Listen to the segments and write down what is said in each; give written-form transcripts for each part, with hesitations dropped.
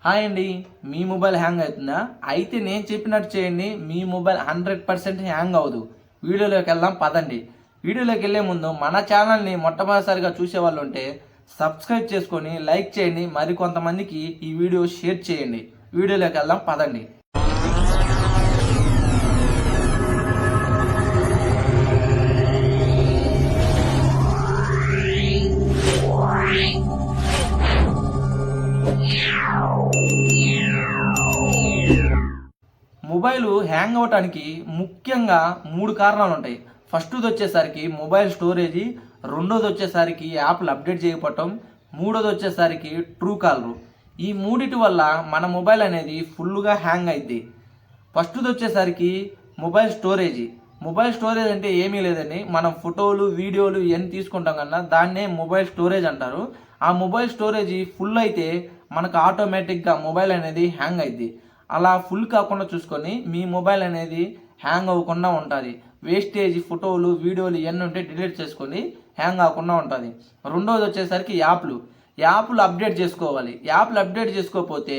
Hi అండి, మీ mobile hang అవుతుందా? అయితే నేను చెప్పినట్టు చేయండి, మీ మొబైల్ 100% హ్యాంగ్ అవ్వదు. వీడియోలోకి వెళ్దాం పదండి. వీడియోలోకి వెళ్ళే ముందు మన ఛానల్ని మొట్టమొదటిసారిగా చూసేవాళ్ళు ఉంటే సబ్స్క్రైబ్ చేసుకొని లైక్ చేయండి, మరికొంతమందికి ఈ వీడియో షేర్ చేయండి. వీడియోలోకి వెళ్దాం పదండి. మొబైల్ హ్యాంగ్ అవ్వటానికి ముఖ్యంగా 3 కారణాలు ఉంటాయి. ఫస్ట్ది వచ్చేసరికి మొబైల్ స్టోరేజీ, రెండోది వచ్చేసరికి యాప్లు అప్డేట్ చేయకపోవటం, మూడోది వచ్చేసరికి ట్రూ కాలరు. ఈ మూడిటి వల్ల మన మొబైల్ అనేది ఫుల్గా హ్యాంగ్ అయింది. ఫస్ట్ది వచ్చేసరికి మొబైల్ స్టోరేజీ. మొబైల్ స్టోరేజ్ అంటే ఏమీ లేదండి, మనం ఫోటోలు వీడియోలు ఇవన్నీ తీసుకుంటాం కన్నా దాన్నే మొబైల్ స్టోరేజ్ అంటారు. ఆ మొబైల్ స్టోరేజీ ఫుల్ అయితే మనకు ఆటోమేటిక్గా మొబైల్ అనేది హ్యాంగ్ అయింది. అలా ఫుల్ కాకుండా చూసుకొని మీ మొబైల్ అనేది హ్యాంగ్ అవ్వకుండా ఉంటుంది. వేస్టేజ్ ఫోటోలు వీడియోలు ఇవన్నీ ఉంటే డిలీట్ చేసుకొని హ్యాంగ్ అవ్వకుండా ఉంటుంది. రెండోది వచ్చేసరికి యాప్లు అప్డేట్ చేసుకోవాలి. యాప్లు అప్డేట్ చేసుకోకపోతే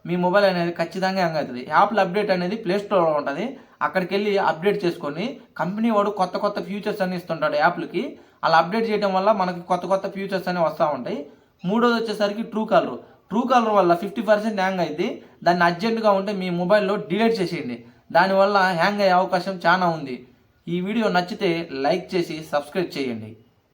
మీ మొబైల్ అనేది ఖచ్చితంగా హ్యాంగ్ అవుతుంది. యాప్లు అప్డేట్ అనేది ప్లే స్టోర్లో ఉంటుంది. అక్కడికి వెళ్ళి అప్డేట్ చేసుకొని కంపెనీ వాడు కొత్త కొత్త ఫీచర్స్ అన్ని ఇస్తుంటాడు యాప్లకి. అలా అప్డేట్ చేయడం వల్ల మనకి కొత్త కొత్త ఫీచర్స్ అనేవి వస్తూ ఉంటాయి. మూడోది వచ్చేసరికి ట్రూ కాలర్ వల్ల 50% హ్యాంగ్ అయింది. దాన్ని అర్జెంటుగా ఉంటే మీ మొబైల్లో డిలీట్ చేసేయండి. దానివల్ల హ్యాంగ్ అయ్యే అవకాశం చాలా ఉంది. ఈ వీడియో నచ్చితే లైక్ చేసి సబ్స్క్రైబ్ చేయండి.